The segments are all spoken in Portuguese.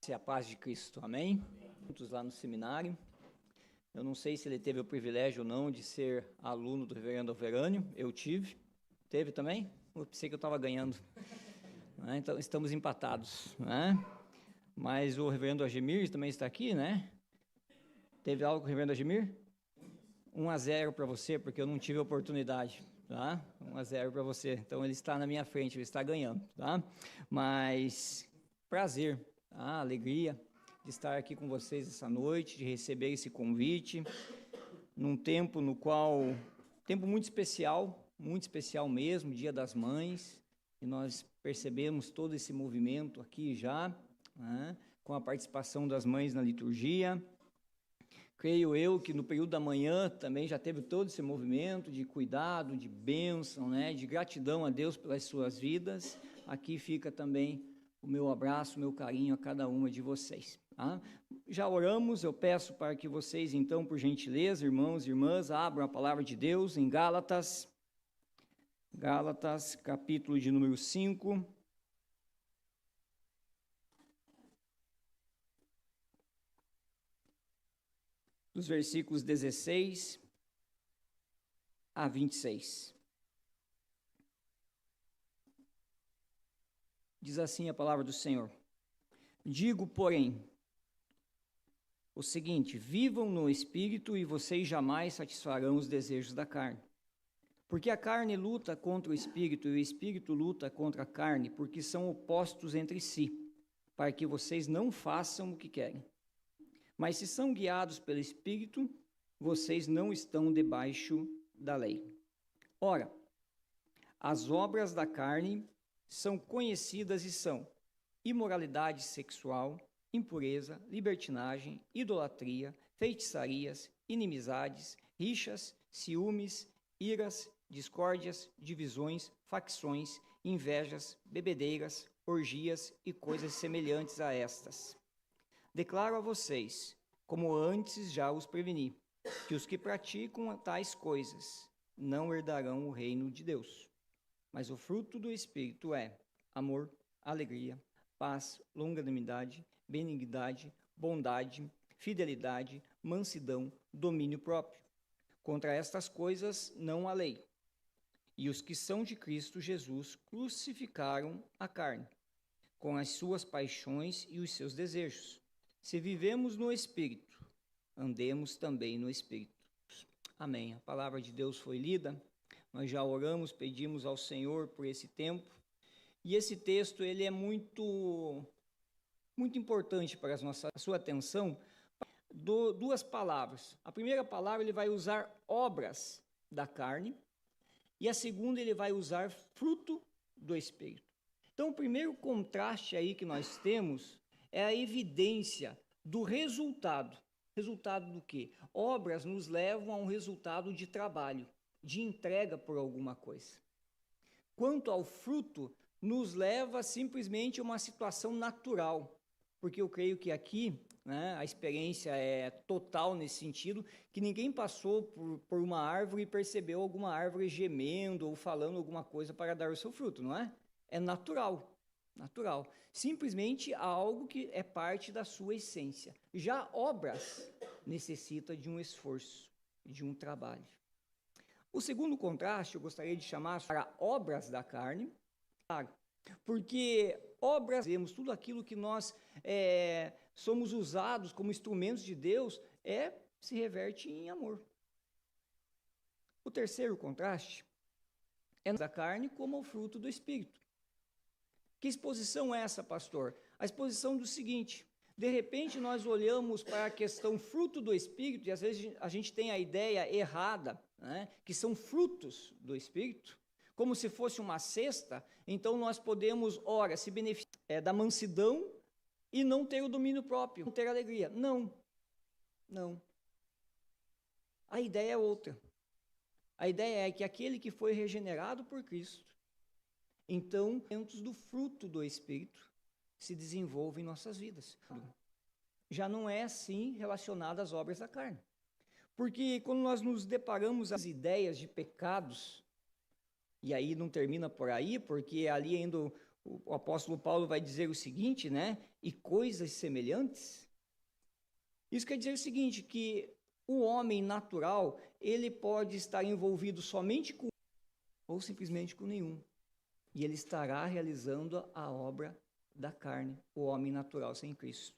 A paz de Cristo, amém? Juntos lá no seminário. Eu não sei se ele teve o privilégio ou não de ser aluno do reverendo Alverânio. Eu tive. Teve também? Eu pensei que eu estava ganhando. Então, estamos empatados, né? Mas o reverendo Agemir também está aqui, né? Teve algo com o reverendo Agemir? 1-0 para você, porque eu não tive a oportunidade, tá? 1-0 para você. Então, ele está na minha frente, ele está ganhando, tá? Mas, prazer, tá? Alegria de estar aqui com vocês essa noite, de receber esse convite, num tempo no qual, tempo muito especial mesmo, Dia das Mães, e nós percebemos todo esse movimento aqui já, né? Com a participação das mães na liturgia. Creio eu que no período da manhã também já teve todo esse movimento de cuidado, de bênção, né, de gratidão a Deus pelas suas vidas. Aqui fica também o meu abraço, o meu carinho a cada uma de vocês. Tá? Já oramos, eu peço para que vocês, então, por gentileza, irmãos e irmãs, abram a palavra de Deus em Gálatas, capítulo de número 5. Dos versículos 16 a 26. Diz assim a palavra do Senhor: digo, porém, o seguinte: vivam no Espírito e vocês jamais satisfarão os desejos da carne. Porque a carne luta contra o Espírito e o Espírito luta contra a carne, porque são opostos entre si, para que vocês não façam o que querem. Mas se são guiados pelo Espírito, vocês não estão debaixo da lei. Ora, as obras da carne são conhecidas e são imoralidade sexual, impureza, libertinagem, idolatria, feitiçarias, inimizades, rixas, ciúmes, iras, discórdias, divisões, facções, invejas, bebedeiras, orgias e coisas semelhantes a estas. Declaro a vocês, como antes já os preveni, que os que praticam tais coisas não herdarão o reino de Deus. Mas o fruto do Espírito é amor, alegria, paz, longanimidade, benignidade, bondade, fidelidade, mansidão, domínio próprio. Contra estas coisas não há lei. E os que são de Cristo Jesus crucificaram a carne, com as suas paixões e os seus desejos. Se vivemos no Espírito, andemos também no Espírito. Amém. A palavra de Deus foi lida, nós já oramos, pedimos ao Senhor por esse tempo, e esse texto ele é muito importante para a sua atenção. Duas palavras. A primeira palavra ele vai usar obras da carne, e a segunda ele vai usar fruto do Espírito. Então, o primeiro contraste aí que nós temos é a evidência do resultado. Resultado do quê? Obras nos levam a um resultado de trabalho, de entrega por alguma coisa. Quanto ao fruto, nos leva simplesmente a uma situação natural, porque eu creio que aqui, né, a experiência é total nesse sentido, que ninguém passou por uma árvore e percebeu alguma árvore gemendo ou falando alguma coisa para dar o seu fruto, não é? É natural. Simplesmente algo que é parte da sua essência. Já obras necessita de um esforço, de um trabalho. O segundo contraste eu gostaria de chamar para obras da carne, porque obras, vemos tudo aquilo que nós somos usados como instrumentos de Deus, se reverte em amor. O terceiro contraste é da carne como o fruto do Espírito. Que exposição é essa, pastor? A exposição do seguinte: de repente nós olhamos para a questão fruto do Espírito, e às vezes a gente tem a ideia errada, né, que são frutos do Espírito, como se fosse uma cesta. Então nós podemos, ora, se beneficiar da mansidão e não ter o domínio próprio, não ter alegria. Não. A ideia é outra. A ideia é que aquele que foi regenerado por Cristo, então, do fruto do Espírito se desenvolvem em nossas vidas. Já não é assim relacionado às obras da carne. Porque quando nós nos deparamos com as ideias de pecados, e aí não termina por aí, porque ali ainda o apóstolo Paulo vai dizer o seguinte, né? E coisas semelhantes. Isso quer dizer o seguinte, que o homem natural, ele pode estar envolvido somente com ou simplesmente com nenhum. E ele estará realizando a obra da carne, o homem natural sem Cristo.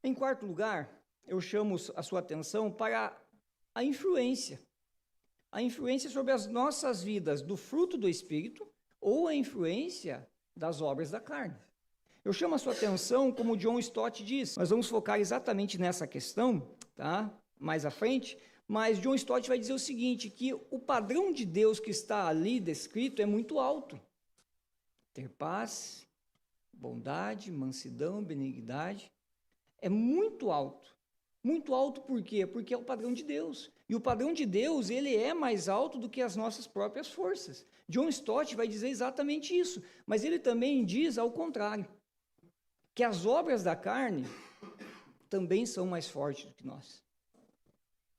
Em quarto lugar, eu chamo a sua atenção para a influência sobre as nossas vidas do fruto do Espírito ou a influência das obras da carne. Eu chamo a sua atenção, como John Stott diz, nós vamos focar exatamente nessa questão, tá? Mais à frente, mas John Stott vai dizer o seguinte, que o padrão de Deus que está ali descrito é muito alto. Ter paz, bondade, mansidão, benignidade, é muito alto. Muito alto por quê? Porque é o padrão de Deus. E o padrão de Deus, ele é mais alto do que as nossas próprias forças. John Stott vai dizer exatamente isso, mas ele também diz ao contrário, que as obras da carne também são mais fortes do que nós.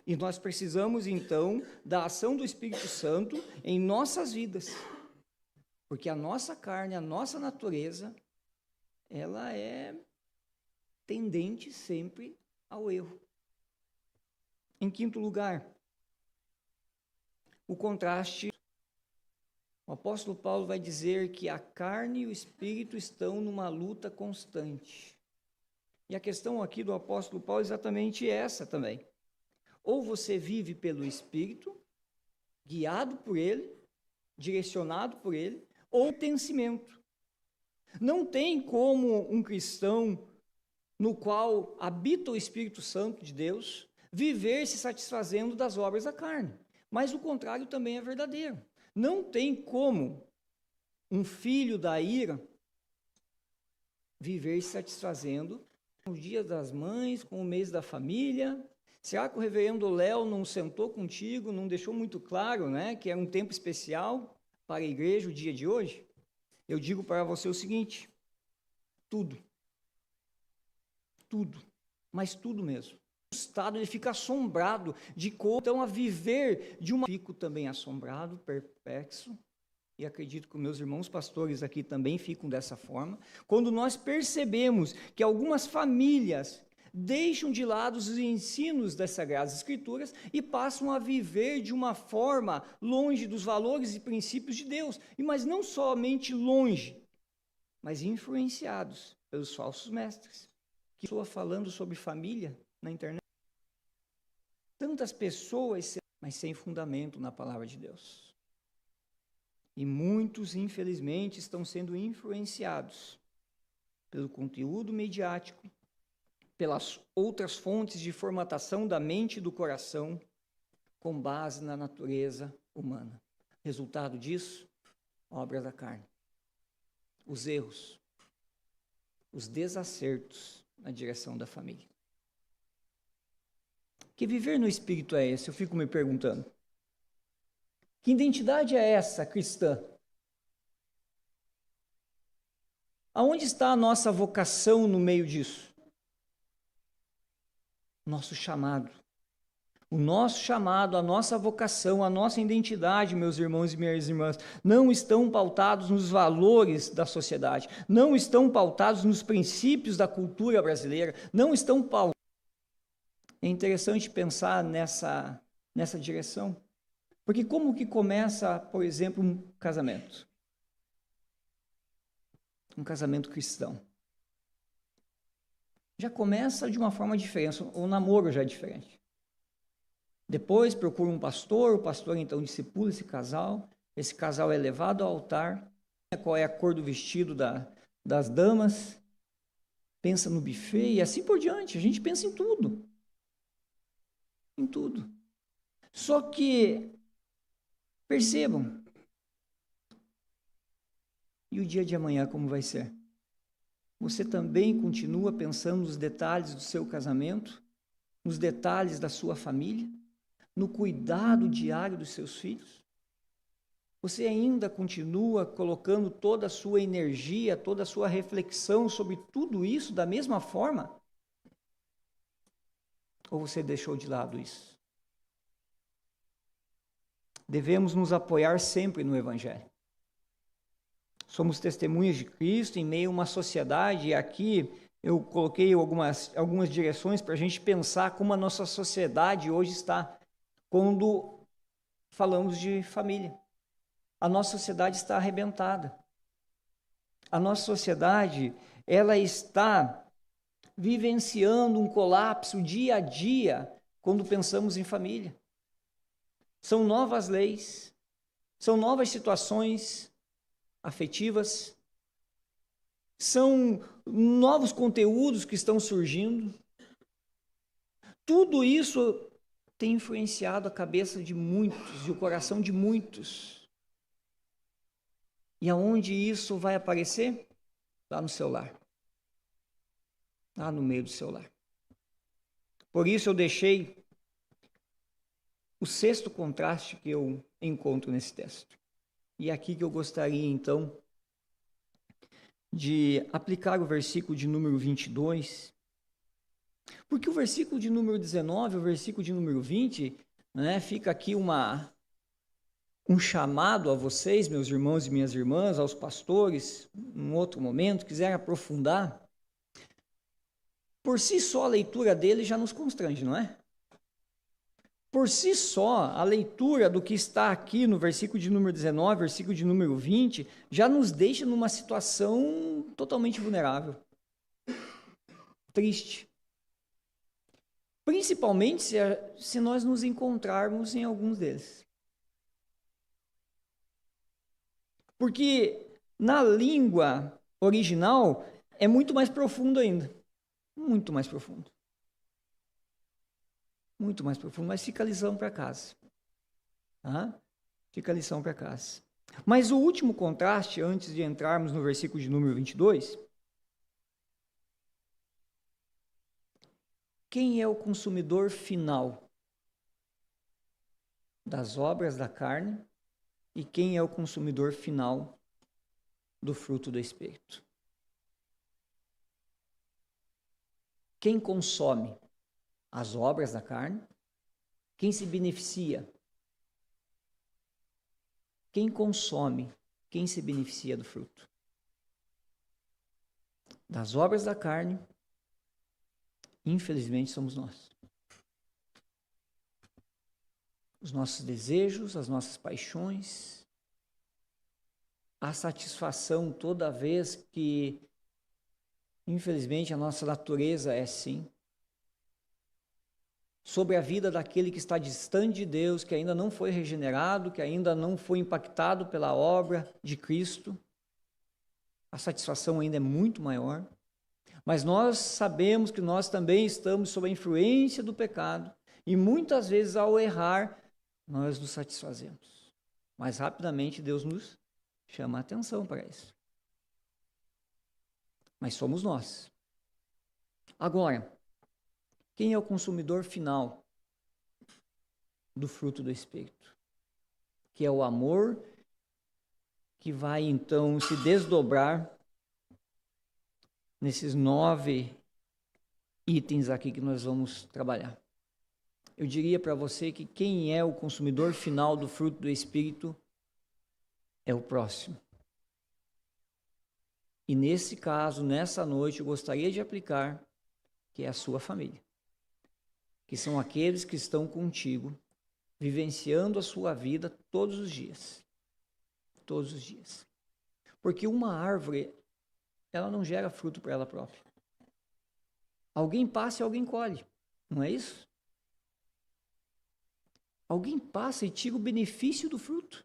E nós precisamos, então, da ação do Espírito Santo em nossas vidas. Porque a nossa carne, a nossa natureza, ela é tendente sempre ao erro. Em quinto lugar, o contraste. O apóstolo Paulo vai dizer que a carne e o espírito estão numa luta constante. E a questão aqui do apóstolo Paulo é exatamente essa também. Ou você vive pelo Espírito, guiado por Ele, direcionado por Ele, ou pertencimento. Não tem como um cristão no qual habita o Espírito Santo de Deus viver se satisfazendo das obras da carne. Mas o contrário também é verdadeiro. Não tem como um filho da ira viver se satisfazendo com os dias das mães, com o mês da família. Será que o reverendo Léo não sentou contigo, não deixou muito claro, né, que é um tempo especial para a igreja, o dia de hoje? Eu digo para você o seguinte, tudo, mas tudo mesmo. O Estado ele fica assombrado de como então a viver de uma... Fico também assombrado, perplexo, e acredito que meus irmãos pastores aqui também ficam dessa forma, quando nós percebemos que algumas famílias deixam de lado os ensinos das Sagradas Escrituras e passam a viver de uma forma longe dos valores e princípios de Deus, mas não somente longe, mas influenciados pelos falsos mestres. Que estou falando sobre família na internet. Tantas pessoas, mas sem fundamento na palavra de Deus. E muitos, infelizmente, estão sendo influenciados pelo conteúdo mediático, pelas outras fontes de formatação da mente e do coração, com base na natureza humana. Resultado disso, obra da carne. Os erros, os desacertos na direção da família. Que viver no Espírito é esse? Eu fico me perguntando. Que identidade é essa cristã? Aonde está a nossa vocação no meio disso? Nosso chamado. O nosso chamado, a nossa vocação, a nossa identidade, meus irmãos e minhas irmãs, não estão pautados nos valores da sociedade, não estão pautados nos princípios da cultura brasileira, não estão pautados. É interessante pensar nessa direção. Porque como que começa, por exemplo, um casamento? Um casamento cristão. Já começa de uma forma diferente, o namoro já é diferente. Depois procura um pastor, o pastor então discipula esse casal é levado ao altar, qual é a cor do vestido das damas, pensa no buffet e assim por diante, a gente pensa em tudo. Em tudo. Só que, percebam, e o dia de amanhã como vai ser? Você também continua pensando nos detalhes do seu casamento, nos detalhes da sua família, no cuidado diário dos seus filhos? Você ainda continua colocando toda a sua energia, toda a sua reflexão sobre tudo isso da mesma forma? Ou você deixou de lado isso? Devemos nos apoiar sempre no Evangelho. Somos testemunhas de Cristo em meio a uma sociedade, e aqui eu coloquei algumas direções para a gente pensar como a nossa sociedade hoje está quando falamos de família. A nossa sociedade está arrebentada. A nossa sociedade, ela está vivenciando um colapso dia a dia quando pensamos em família. São novas leis, são novas situações afetivas, são novos conteúdos que estão surgindo. Tudo isso tem influenciado a cabeça de muitos e o coração de muitos. E aonde isso vai aparecer? Lá no seu lar. Lá no meio do seu lar. Por isso eu deixei o sexto contraste que eu encontro nesse texto. E é aqui que eu gostaria, então, de aplicar o versículo de número 22, porque o versículo de número 19, o versículo de número 20, né, fica aqui um chamado a vocês, meus irmãos e minhas irmãs, aos pastores, num outro momento, quiserem aprofundar. Por si só, a leitura dele já nos constrange, não é? Por si só, a leitura do que está aqui no versículo de número 19, versículo de número 20, já nos deixa numa situação totalmente vulnerável, triste. Principalmente se nós nos encontrarmos em alguns deles. Porque na língua original é muito mais profundo ainda. Muito mais profundo. Muito mais profundo, mas fica a lição para casa. Tá? Fica a lição para casa. Mas o último contraste, antes de entrarmos no versículo de número 22, quem é o consumidor final das obras da carne e quem é o consumidor final do fruto do Espírito? Quem consome as obras da carne? Quem se beneficia? Quem consome? Quem se beneficia do fruto? Das obras da carne, infelizmente, somos nós. Os nossos desejos, as nossas paixões, a satisfação toda vez que, infelizmente, a nossa natureza é assim. Sobre a vida daquele que está distante de Deus, que ainda não foi regenerado, que ainda não foi impactado pela obra de Cristo, a satisfação ainda é muito maior. Mas nós sabemos que nós também estamos sob a influência do pecado e muitas vezes ao errar, nós nos satisfazemos. Mas rapidamente Deus nos chama a atenção para isso. Mas somos nós. Agora, quem é o consumidor final do fruto do Espírito? Que é o amor que vai então se desdobrar nesses 9 itens aqui que nós vamos trabalhar. Eu diria para você que quem é o consumidor final do fruto do Espírito é o próximo. E nesse caso, nessa noite, eu gostaria de aplicar que é a sua família. Que são aqueles que estão contigo, vivenciando a sua vida todos os dias. Todos os dias. Porque uma árvore, ela não gera fruto para ela própria. Alguém passa e alguém colhe, não é isso? Alguém passa e tira o benefício do fruto.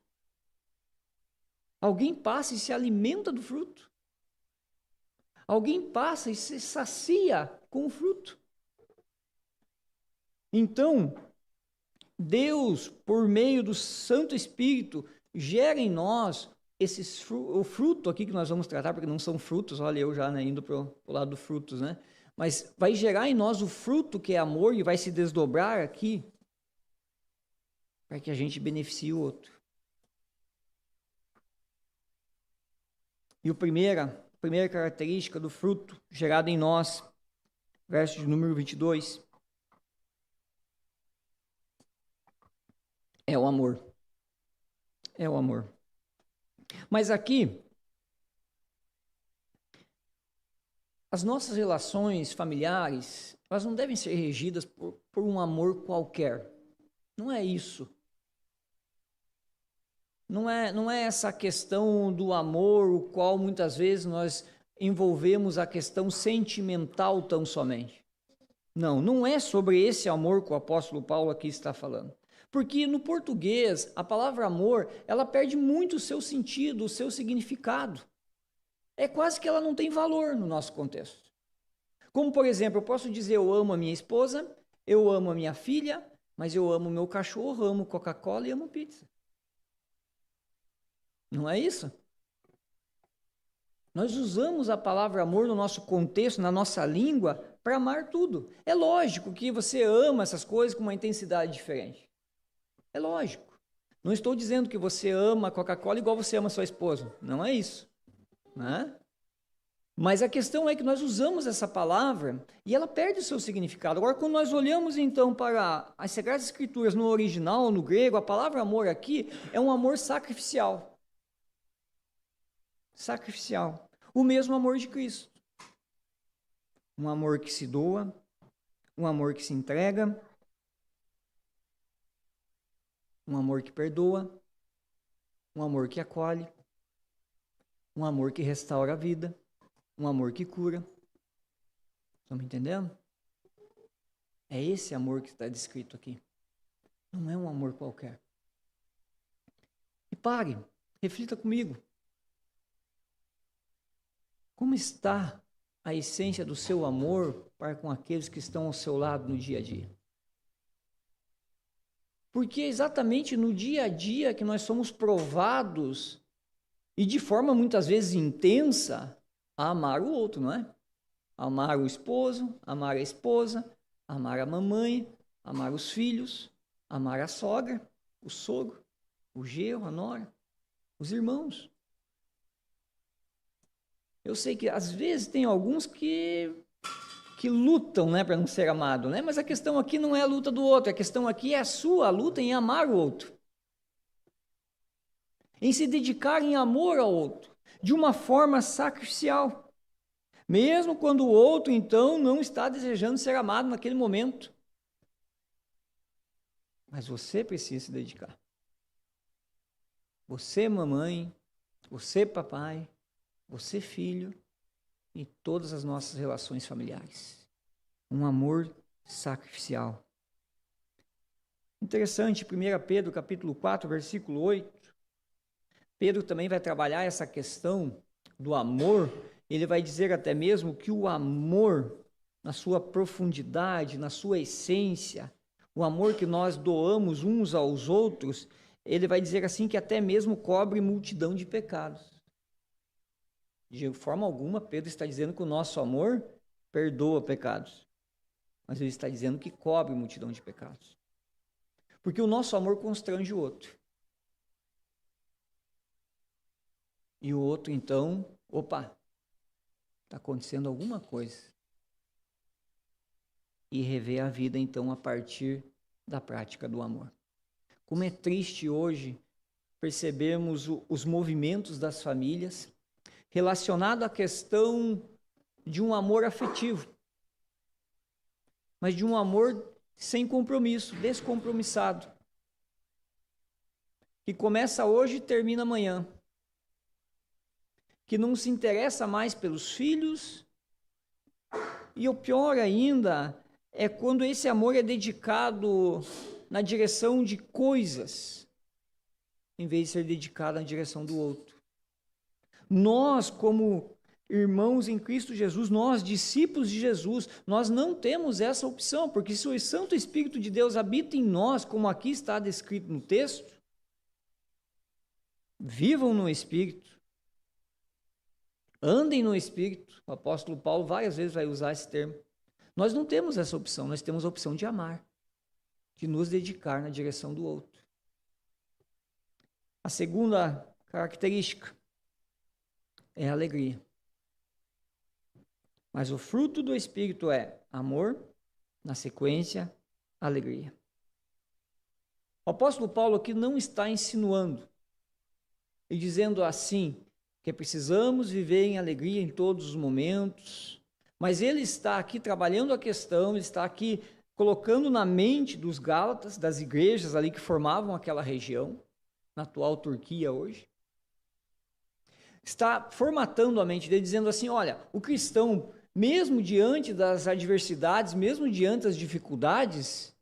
Alguém passa e se alimenta do fruto. Alguém passa e se sacia com o fruto. Então, Deus, por meio do Santo Espírito, gera em nós o fruto aqui que nós vamos tratar, porque não são frutos, olha eu já indo para o lado dos frutos, né? Mas vai gerar em nós o fruto que é amor e vai se desdobrar aqui para que a gente beneficie o outro. E a primeira característica do fruto gerado em nós, verso de número 22, é o amor. É o amor. Mas aqui, As nossas relações familiares, elas não devem ser regidas por um amor qualquer. Não é isso. Não é essa questão do amor, o qual muitas vezes nós envolvemos a questão sentimental tão somente. Não é sobre esse amor que o apóstolo Paulo aqui está falando. Porque no português, a palavra amor, ela perde muito o seu sentido, o seu significado. É quase que ela não tem valor no nosso contexto. Como, por exemplo, eu posso dizer eu amo a minha esposa, eu amo a minha filha, mas eu amo o meu cachorro, amo Coca-Cola e amo pizza. Não é isso? Nós usamos a palavra amor no nosso contexto, na nossa língua, para amar tudo. É lógico que você ama essas coisas com uma intensidade diferente. É lógico. Não estou dizendo que você ama a Coca-Cola igual você ama a sua esposa. Não é isso. Né? Mas a questão é que nós usamos essa palavra e ela perde o seu significado. Agora, quando nós olhamos então para as Sagradas Escrituras no original, no grego, a palavra amor aqui é um amor sacrificial. Sacrificial. O mesmo amor de Cristo. Um amor que se doa, um amor que se entrega, um amor que perdoa, um amor que acolhe, um amor que restaura a vida, um amor que cura. Estão me entendendo? É esse amor que está descrito aqui. Não é um amor qualquer. E pare, reflita comigo. Como está a essência do seu amor para com aqueles que estão ao seu lado no dia a dia? Porque é exatamente no dia a dia que nós somos provados, e de forma muitas vezes intensa, a amar o outro, não é? Amar o esposo, amar a esposa, amar a mamãe, amar os filhos, amar a sogra, o sogro, o genro, a nora, os irmãos. Eu sei que às vezes tem alguns que lutam, né, para não ser amado, né? Mas a questão aqui não é a luta do outro, a questão aqui é a sua luta em amar o outro. Em se dedicar em amor ao outro, de uma forma sacrificial. Mesmo quando o outro, então, não está desejando ser amado naquele momento. Mas você precisa se dedicar. Você, mamãe, você, papai, você, filho, e todas as nossas relações familiares. Um amor sacrificial. Interessante, 1 Pedro, capítulo 4, versículo 8. Pedro também vai trabalhar essa questão do amor. Ele vai dizer até mesmo que o amor, na sua profundidade, na sua essência, o amor que nós doamos uns aos outros, ele vai dizer assim que até mesmo cobre multidão de pecados. De forma alguma, Pedro está dizendo que o nosso amor perdoa pecados. Mas ele está dizendo que cobre multidão de pecados. Porque o nosso amor constrange o outro. E o outro, então, opa, está acontecendo alguma coisa. E rever a vida, então, a partir da prática do amor. Como é triste hoje percebermos os movimentos das famílias relacionado à questão de um amor afetivo, mas de um amor sem compromisso, descompromissado, que começa hoje e termina amanhã, que não se interessa mais pelos filhos, e o pior ainda é quando esse amor é dedicado na direção de coisas, em vez de ser dedicado na direção do outro. Nós, como irmãos em Cristo Jesus, nós, discípulos de Jesus, nós não temos essa opção, porque se o Santo Espírito de Deus habita em nós, como aqui está descrito no texto, vivam no Espírito, andem no Espírito. O apóstolo Paulo várias vezes vai usar esse termo. Nós não temos essa opção, nós temos a opção de amar, de nos dedicar na direção do outro. A segunda característica é a alegria. Mas o fruto do Espírito é amor, na sequência, alegria. O apóstolo Paulo aqui não está insinuando e dizendo assim, que precisamos viver em alegria em todos os momentos, Mas ele está aqui trabalhando a questão, ele está aqui colocando na mente dos Gálatas, das igrejas ali que formavam aquela região, na atual Turquia hoje, está formatando a mente dele, dizendo assim, olha, o cristão, mesmo diante das adversidades, mesmo diante das dificuldades,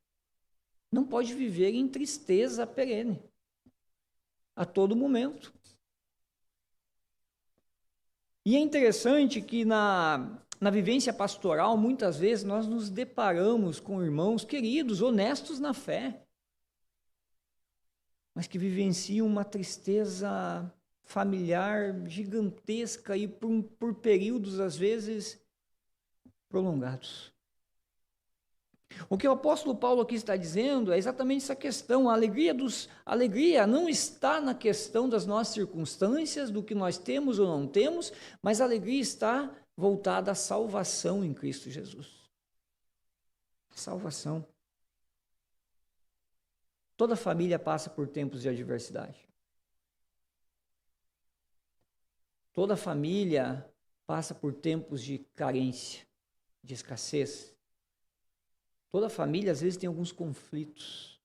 não pode viver em tristeza perene, a todo momento. E é interessante que na vivência pastoral, muitas vezes, nós nos deparamos com irmãos queridos, honestos na fé, mas que vivenciam uma tristeza familiar gigantesca e por períodos, às vezes, prolongados. O que o apóstolo Paulo aqui está dizendo é exatamente essa questão. A alegria não está na questão das nossas circunstâncias, do que nós temos ou não temos, mas a alegria está voltada à salvação em Cristo Jesus. Salvação. Toda família passa por tempos de adversidade. Toda família passa por tempos de carência, de escassez. Toda família, às vezes, tem alguns conflitos.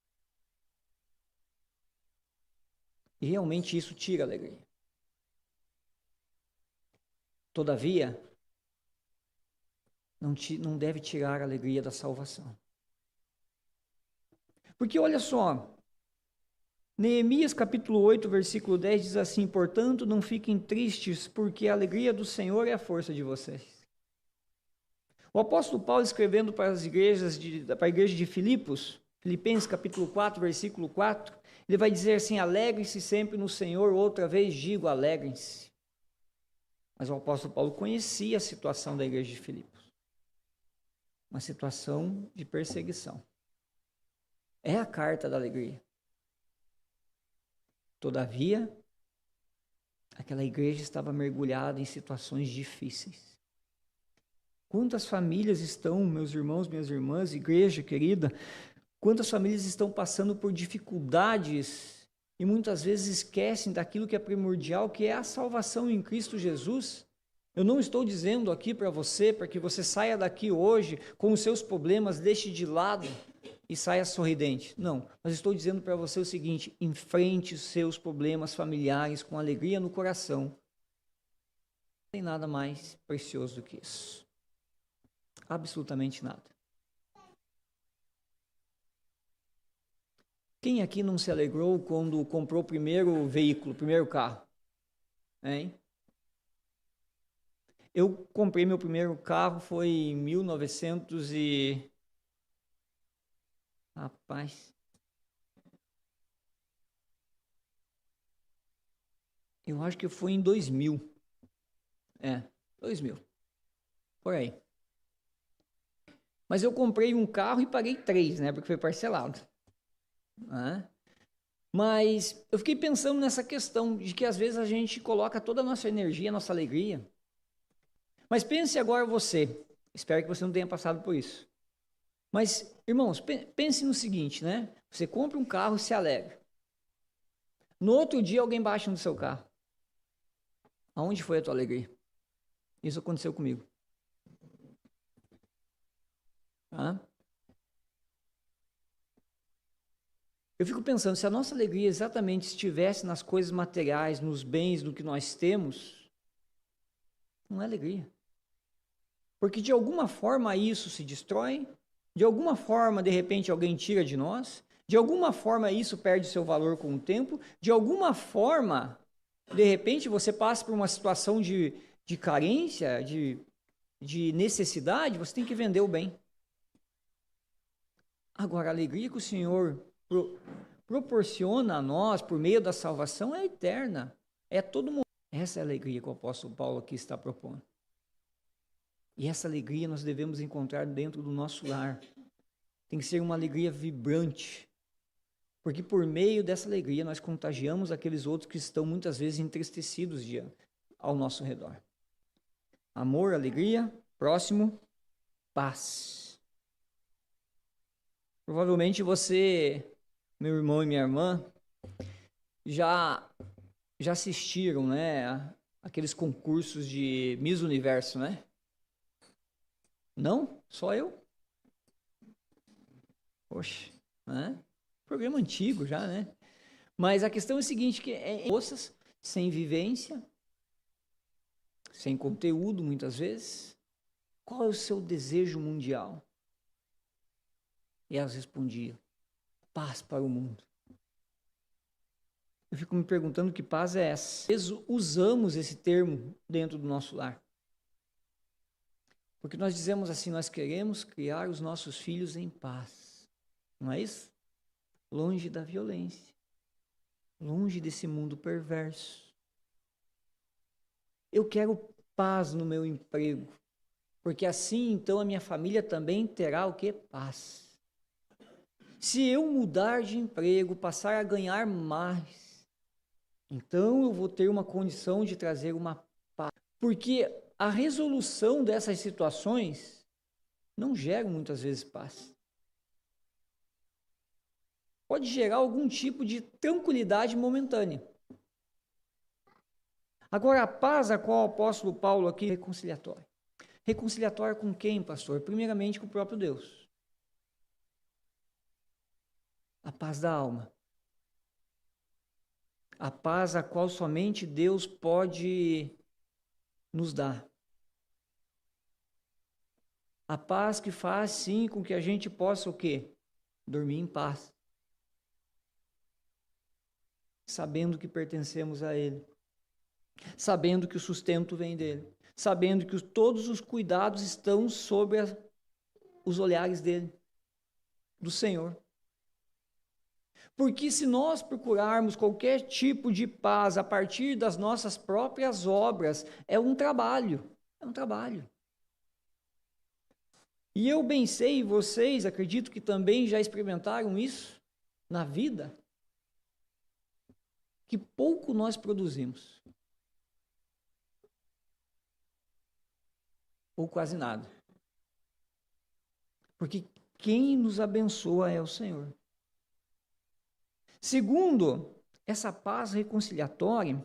E realmente isso tira a alegria. Todavia, não deve tirar a alegria da salvação. Porque olha só, Neemias capítulo 8, versículo 10 diz assim, portanto, não fiquem tristes, porque a alegria do Senhor é a força de vocês. O apóstolo Paulo, escrevendo para a igreja de Filipos, Filipenses capítulo 4, versículo 4, ele vai dizer assim, alegrem-se sempre no Senhor, outra vez digo, alegrem-se. Mas o apóstolo Paulo conhecia a situação da igreja de Filipos. Uma situação de perseguição. É a carta da alegria. Todavia, aquela igreja estava mergulhada em situações difíceis. Quantas famílias estão, meus irmãos, minhas irmãs, igreja querida, quantas famílias estão passando por dificuldades e muitas vezes esquecem daquilo que é primordial, que é a salvação em Cristo Jesus. Eu não estou dizendo aqui para que você saia daqui hoje com os seus problemas, deixe de lado e saia sorridente. Não, mas estou dizendo para você o seguinte, enfrente os seus problemas familiares com alegria no coração. Não tem nada mais precioso do que isso. Absolutamente nada. Quem aqui não se alegrou quando comprou o primeiro veículo, o primeiro carro? Hein? Eu comprei meu primeiro carro, foi em 1900 e... Rapaz... Eu acho que foi em 2000. 2000. Por aí. Mas eu comprei um carro e paguei 3, né? Porque foi parcelado. Mas eu fiquei pensando nessa questão de que às vezes a gente coloca toda a nossa energia, a nossa alegria. Mas pense agora você. Espero que você não tenha passado por isso. Mas, irmãos, pense no seguinte, né? Você compra um carro e se alegra. No outro dia alguém baixa no seu carro. Aonde foi a tua alegria? Isso aconteceu comigo. Eu fico pensando, se a nossa alegria exatamente estivesse nas coisas materiais, nos bens, no que nós temos, não é alegria. Porque de alguma forma isso se destrói, de alguma forma, de repente, alguém tira de nós, de alguma forma isso perde seu valor com o tempo, de alguma forma, de repente, você passa por uma situação de carência, de necessidade, você tem que vender o bem. Agora, a alegria que o Senhor proporciona a nós por meio da salvação é eterna. É todo mundo. Essa é a alegria que o apóstolo Paulo aqui está propondo. E essa alegria nós devemos encontrar dentro do nosso lar. Tem que ser uma alegria vibrante. Porque por meio dessa alegria nós contagiamos aqueles outros que estão muitas vezes entristecidos ao nosso redor. Amor, alegria, próximo, paz. Provavelmente você, meu irmão e minha irmã, já assistiram, né, aqueles concursos de Miss Universo, né? Não? Só eu? Poxa, né? Programa antigo já, né? Mas a questão é a seguinte, que moças sem vivência, sem conteúdo, muitas vezes, qual é o seu desejo mundial? E elas respondiam, paz para o mundo. Eu fico me perguntando que paz é essa. Usamos esse termo dentro do nosso lar. Porque nós dizemos assim, nós queremos criar os nossos filhos em paz. Não é isso? Longe da violência. Longe desse mundo perverso. Eu quero paz no meu emprego. Porque assim, então, a minha família também terá o quê? Paz. Se eu mudar de emprego, passar a ganhar mais, então eu vou ter uma condição de trazer uma paz. Porque a resolução dessas situações não gera muitas vezes paz. Pode gerar algum tipo de tranquilidade momentânea. Agora, a paz a qual o apóstolo Paulo aqui reconciliatória. Reconciliatória com quem, pastor? Primeiramente com o próprio Deus. A paz da alma. A paz a qual somente Deus pode nos dar. A paz que faz, sim, com que a gente possa o quê? Dormir em paz. Sabendo que pertencemos a Ele. Sabendo que o sustento vem dEle. Sabendo que todos os cuidados estão sobre os olhares dEle, do Senhor. Porque se nós procurarmos qualquer tipo de paz a partir das nossas próprias obras, é um trabalho. É um trabalho. E eu bem sei, e vocês acredito que também já experimentaram isso na vida, que pouco nós produzimos. Ou quase nada. Porque quem nos abençoa é o Senhor. Segundo, essa paz reconciliatória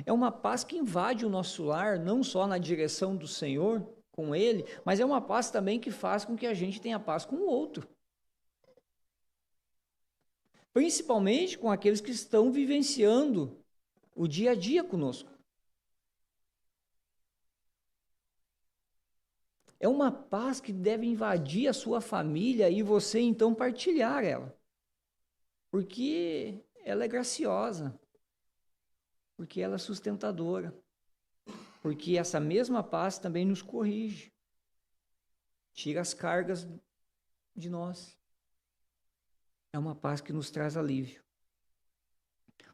é uma paz que invade o nosso lar, não só na direção do Senhor, com Ele, mas é uma paz também que faz com que a gente tenha paz com o outro. Principalmente com aqueles que estão vivenciando o dia a dia conosco. É uma paz que deve invadir a sua família e você então partilhar ela. Porque ela é graciosa. Porque ela é sustentadora. Porque essa mesma paz também nos corrige. Tira as cargas de nós. É uma paz que nos traz alívio.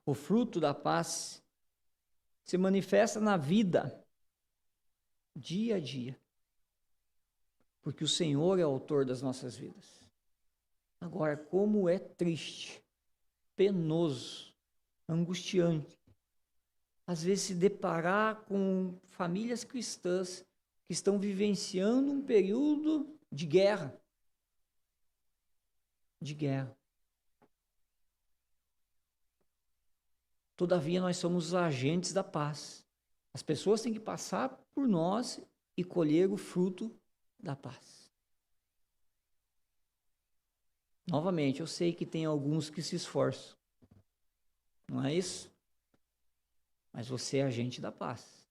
O fruto da paz se manifesta na vida, dia a dia. Porque o Senhor é o autor das nossas vidas. Agora, como é triste, penoso, angustiante, às vezes se deparar com famílias cristãs que estão vivenciando um período de guerra. De guerra. Todavia, nós somos os agentes da paz. As pessoas têm que passar por nós e colher o fruto da paz. Novamente, eu sei que tem alguns que se esforçam. Não é isso? Mas você é agente da paz.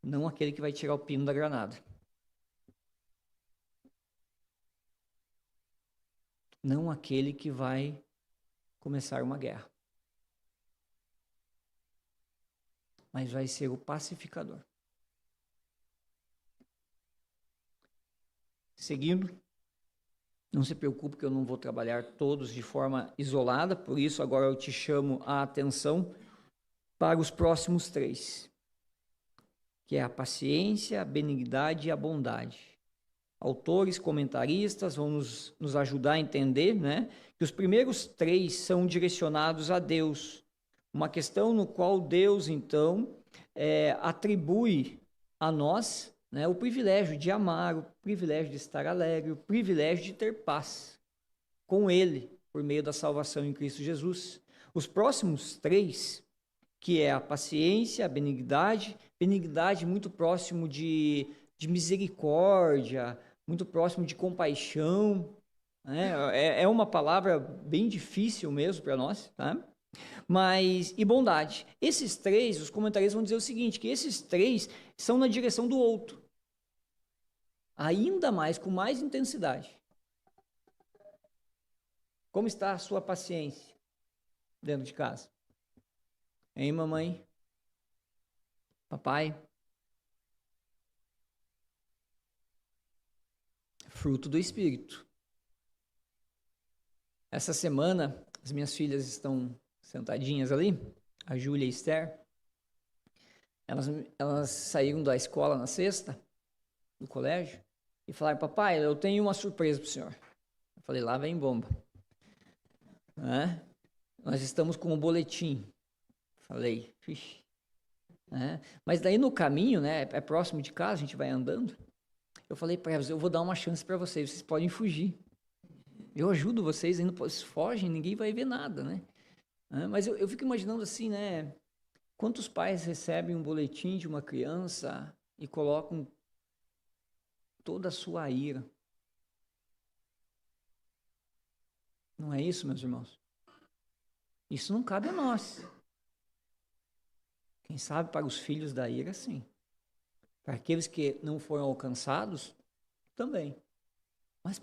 Não aquele que vai tirar o pino da granada. Não aquele que vai começar uma guerra. Mas vai ser o pacificador. Seguindo, não se preocupe que eu não vou trabalhar todos de forma isolada, por isso agora eu te chamo a atenção para os próximos 3, que é a paciência, a benignidade e a bondade. Autores, comentaristas vão nos ajudar a entender, né, que os primeiros 3 são direcionados a Deus, uma questão no qual Deus, então, atribui a nós, né, o privilégio de amar, o privilégio de estar alegre, o privilégio de ter paz com Ele, por meio da salvação em Cristo Jesus. Os próximos 3, que é a paciência, a benignidade muito próximo de de misericórdia, muito próximo de compaixão, né? É uma palavra bem difícil mesmo para nós, tá? Mas, e bondade. Esses três, os comentaristas vão dizer o seguinte, que esses três são na direção do outro. Ainda mais, com mais intensidade. Como está a sua paciência dentro de casa? Hein, mamãe? Papai? Fruto do Espírito. Essa semana, as minhas filhas estão sentadinhas ali, a Júlia e a Esther. Elas saíram da escola na sexta, do colégio, e falaram, papai, eu tenho uma surpresa para o senhor. Eu falei, lá vem bomba. Nós estamos com um boletim. Falei, fixe. Mas daí no caminho, né, é próximo de casa, a gente vai andando. Eu falei para elas, eu vou dar uma chance para vocês podem fugir. Eu ajudo vocês, ainda fogem, ninguém vai ver nada, né? Mas eu fico imaginando assim, né? Quantos pais recebem um boletim de uma criança e colocam toda a sua ira? Não é isso, meus irmãos? Isso não cabe a nós. Quem sabe para os filhos da ira, sim. Para aqueles que não foram alcançados, também. Mas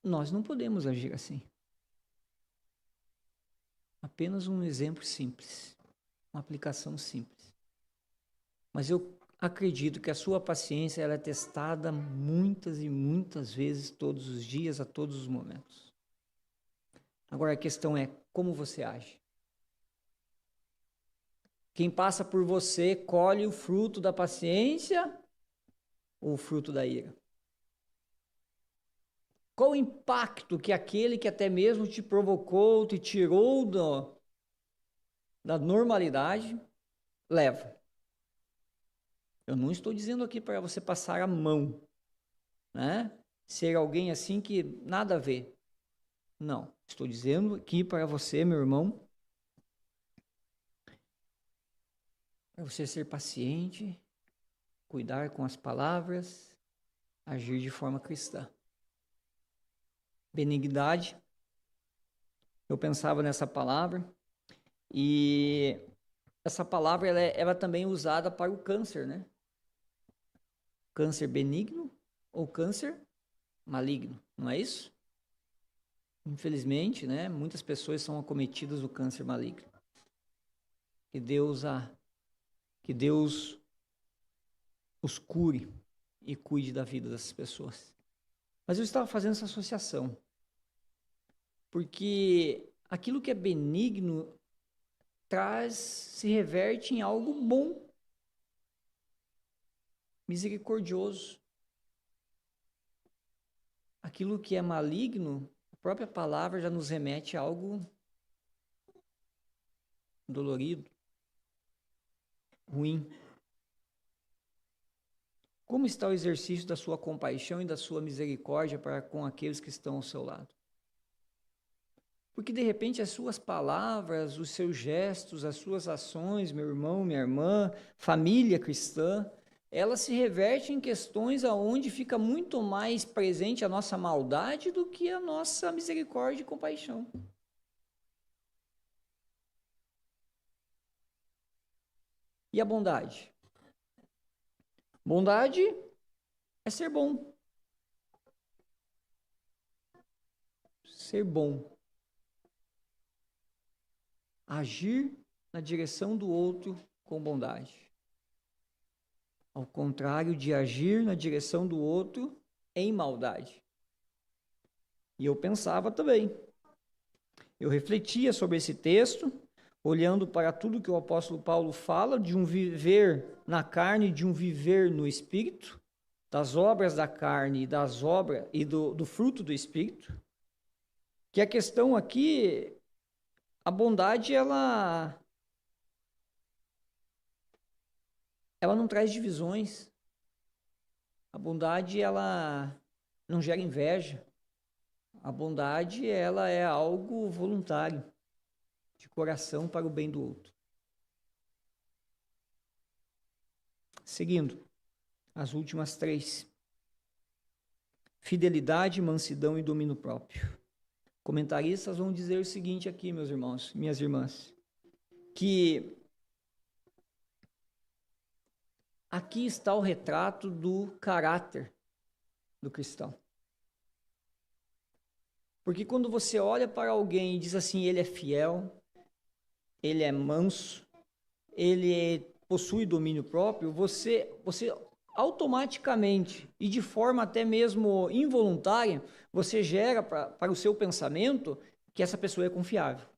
nós não podemos agir assim. Apenas um exemplo simples, uma aplicação simples. Mas eu acredito que a sua paciência ela é testada muitas e muitas vezes, todos os dias, a todos os momentos. Agora a questão é, como você age? Quem passa por você colhe o fruto da paciência ou o fruto da ira? Qual o impacto que aquele que até mesmo te provocou, te tirou da normalidade, leva? Eu não estou dizendo aqui para você passar a mão, né? Ser alguém assim que nada a ver. Não, estou dizendo aqui para você, meu irmão, para você ser paciente, cuidar com as palavras, agir de forma cristã. Benignidade, eu pensava nessa palavra, e essa palavra ela também é usada para o câncer, né? Câncer benigno ou câncer maligno, não é isso? Infelizmente, né, muitas pessoas são acometidas do câncer maligno. Que Deus os cure e cuide da vida dessas pessoas. Mas eu estava fazendo essa associação, porque aquilo que é benigno se reverte em algo bom, misericordioso. Aquilo que é maligno, a própria palavra já nos remete a algo dolorido, ruim. Como está o exercício da sua compaixão e da sua misericórdia para com aqueles que estão ao seu lado? Porque, de repente, as suas palavras, os seus gestos, as suas ações, meu irmão, minha irmã, família cristã, elas se revertem em questões aonde fica muito mais presente a nossa maldade do que a nossa misericórdia e compaixão. E a bondade? Bondade é ser bom. Ser bom. Agir na direção do outro com bondade. Ao contrário de agir na direção do outro em maldade. E eu pensava também. Eu refletia sobre esse texto, olhando para tudo que o apóstolo Paulo fala de um viver na carne, de um viver no espírito, das obras da carne e das obras e do fruto do espírito. Que a questão aqui, a bondade ela não traz divisões. A bondade ela não gera inveja. A bondade ela é algo voluntário, de coração para o bem do outro. Seguindo, as últimas 3. Fidelidade, mansidão e domínio próprio. Comentaristas vão dizer o seguinte aqui, meus irmãos, minhas irmãs, que aqui está o retrato do caráter do cristão. Porque quando você olha para alguém e diz assim, ele é fiel, ele é manso, ele possui domínio próprio, você automaticamente e de forma até mesmo involuntária, você gera para o seu pensamento que essa pessoa é confiável.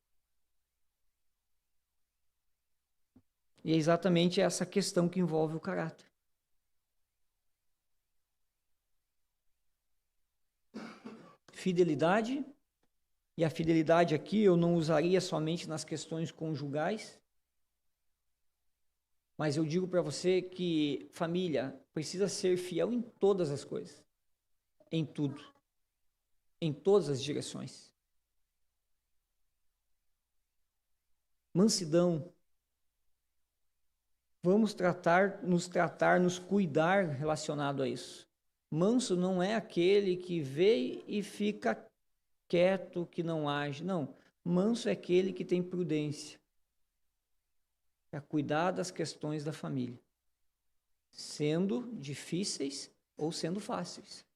E é exatamente essa questão que envolve o caráter. Fidelidade, e a fidelidade aqui eu não usaria somente nas questões conjugais, mas eu digo para você que família precisa ser fiel em todas as coisas, em tudo, em todas as direções. Mansidão, vamos nos cuidar relacionado a isso. Manso não é aquele que vê e fica quieto, que não age. Não, manso é aquele que tem prudência para cuidar das questões da família, sendo difíceis ou sendo fáceis.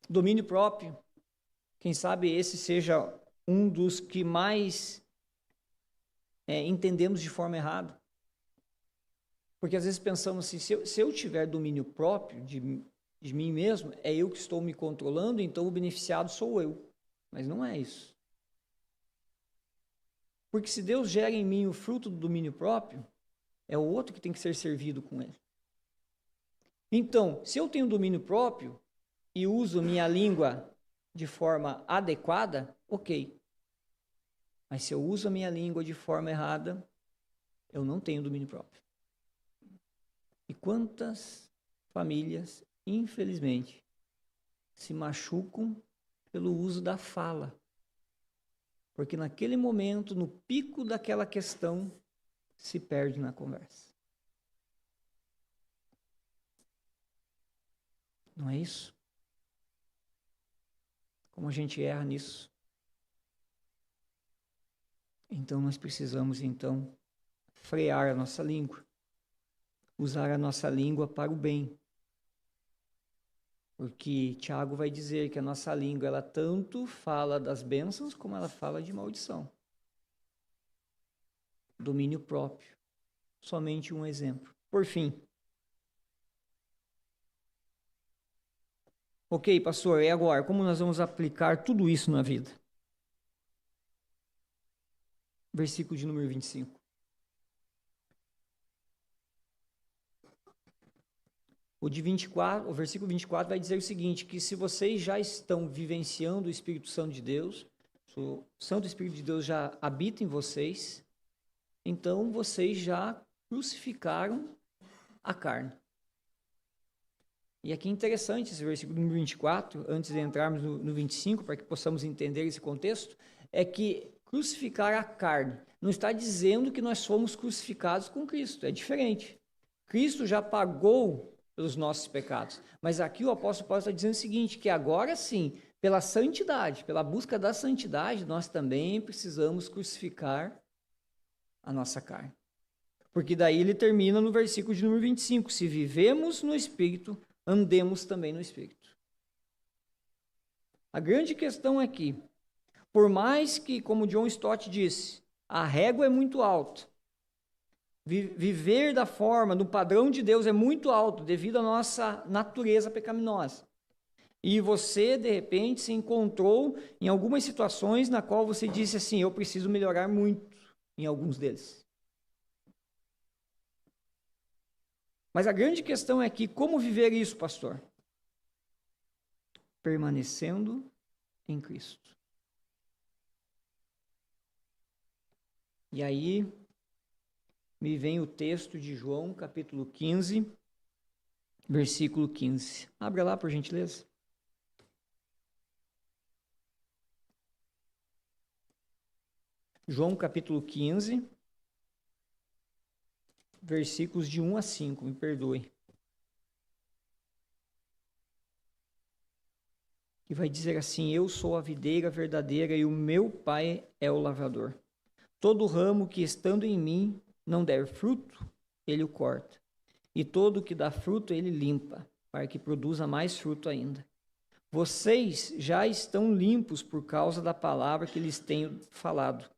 Domínio próprio, quem sabe esse seja um dos que mais entendemos de forma errada. Porque às vezes pensamos assim, se eu tiver domínio próprio de mim mesmo, é eu que estou me controlando, então o beneficiado sou eu. Mas não é isso. Porque se Deus gera em mim o fruto do domínio próprio, é o outro que tem que ser servido com ele. Então, se eu tenho domínio próprio e uso minha língua de forma adequada, ok. Mas se eu uso a minha língua de forma errada, eu não tenho domínio próprio. E quantas famílias, infelizmente, se machucam pelo uso da fala? Porque naquele momento, no pico daquela questão, se perde na conversa. Não é isso? Como a gente erra nisso? Então nós precisamos, frear a nossa língua. Usar a nossa língua para o bem. Porque Tiago vai dizer que a nossa língua, ela tanto fala das bênçãos, como ela fala de maldição. Domínio próprio. Somente um exemplo. Por fim. Ok, pastor, e agora? Como nós vamos aplicar tudo isso na vida? Versículo de número 25. O versículo 24 vai dizer o seguinte, que se vocês já estão vivenciando o Espírito Santo de Deus, o Santo Espírito de Deus já habita em vocês, então vocês já crucificaram a carne. E aqui é interessante esse versículo número 24, antes de entrarmos no 25, para que possamos entender esse contexto, é que crucificar a carne não está dizendo que nós fomos crucificados com Cristo, é diferente. Cristo já pagou pelos nossos pecados. Mas aqui o apóstolo Paulo está dizendo o seguinte, que agora sim, pela santidade, pela busca da santidade, nós também precisamos crucificar a nossa carne. Porque daí ele termina no versículo de número 25, se vivemos no Espírito, andemos também no Espírito. A grande questão é que, por mais que, como John Stott disse, a régua é muito alta, viver da forma, do padrão de Deus é muito alto devido à nossa natureza pecaminosa. E você, de repente, se encontrou em algumas situações na qual você disse assim, eu preciso melhorar muito em alguns deles. Mas a grande questão é que, como viver isso, pastor? Permanecendo em Cristo. E aí, me vem o texto de João, capítulo 15, versículo 15. Abra lá, por gentileza. João, capítulo 15, versículos de 1 a 5, me perdoe. Que vai dizer assim: eu sou a videira verdadeira e o meu pai é o lavrador. Todo ramo que estando em mim não der fruto, ele o corta. E todo que dá fruto, ele limpa, para que produza mais fruto ainda. Vocês já estão limpos por causa da palavra que lhes tenho falado.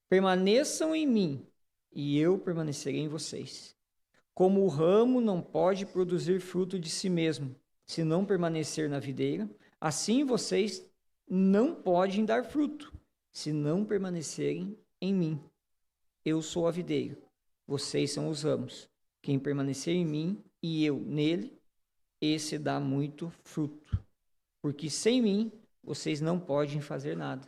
Permaneçam em mim, e eu permanecerei em vocês. Como o ramo não pode produzir fruto de si mesmo, se não permanecer na videira, assim vocês não podem dar fruto, se não permanecerem em mim. Eu sou a videira, vocês são os ramos. Quem permanecer em mim e eu nele, esse dá muito fruto. Porque sem mim, vocês não podem fazer nada.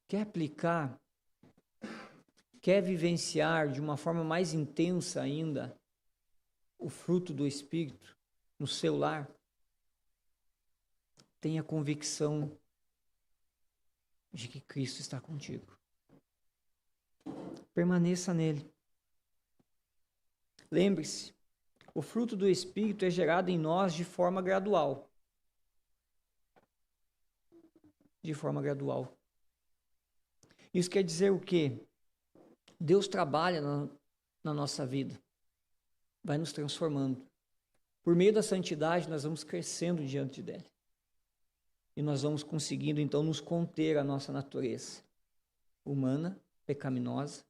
Quer aplicar, quer vivenciar de uma forma mais intensa ainda o fruto do Espírito no seu lar? Tenha convicção de que Cristo está contigo. Permaneça nele. Lembre-se, o fruto do Espírito é gerado em nós de forma gradual. De forma gradual. Isso quer dizer o quê? Deus trabalha na nossa vida. Vai nos transformando. Por meio da santidade, nós vamos crescendo diante dele. E nós vamos conseguindo, então, nos conter a nossa natureza humana, pecaminosa,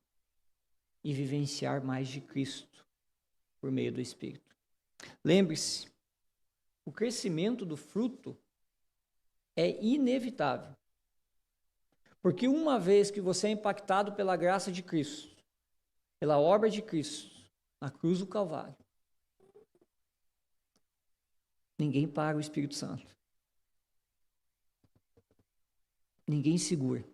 e vivenciar mais de Cristo por meio do Espírito. Lembre-se, o crescimento do fruto é inevitável. Porque uma vez que você é impactado pela graça de Cristo, pela obra de Cristo, na cruz do Calvário, ninguém para o Espírito Santo. Ninguém segura.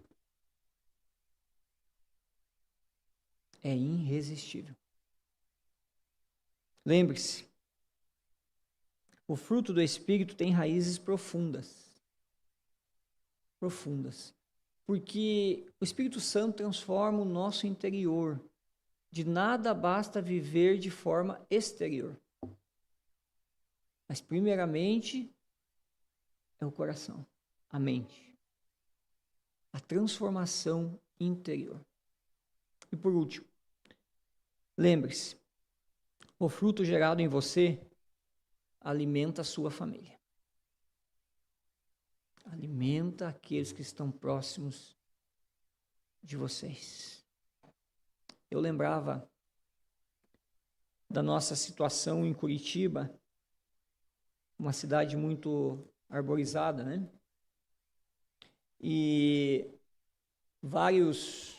É irresistível. Lembre-se, o fruto do Espírito tem raízes profundas. Profundas. Porque o Espírito Santo transforma o nosso interior. De nada basta viver de forma exterior. Mas, primeiramente, é o coração, a mente. A transformação interior. E por último, lembre-se, o fruto gerado em você alimenta a sua família. Alimenta aqueles que estão próximos de vocês. Eu lembrava da nossa situação em Curitiba, uma cidade muito arborizada, né? E vários,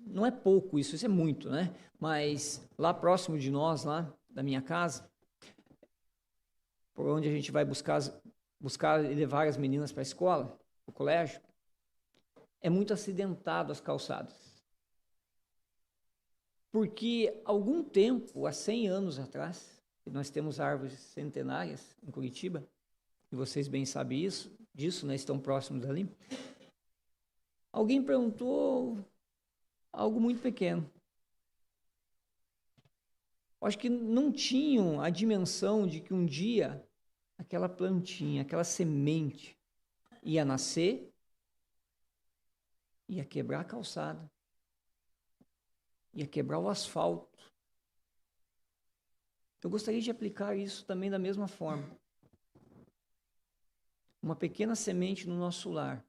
não é pouco isso é muito, né? Mas lá próximo de nós, lá da minha casa, por onde a gente vai buscar e levar as meninas para a escola, para o colégio, é muito acidentado as calçadas. Porque algum tempo, há 100 anos atrás, nós temos árvores centenárias em Curitiba, e vocês bem sabem disso, né? Estão próximos ali. Alguém perguntou algo muito pequeno. Acho que não tinham a dimensão de que um dia aquela plantinha, aquela semente ia nascer, ia quebrar a calçada, ia quebrar o asfalto. Eu gostaria de aplicar isso também da mesma forma. Uma pequena semente no nosso lar,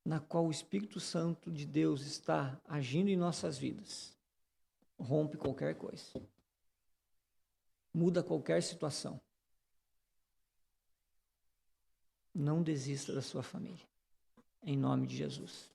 na qual o Espírito Santo de Deus está agindo em nossas vidas, rompe qualquer coisa, muda qualquer situação. Não desista da sua família, em nome de Jesus.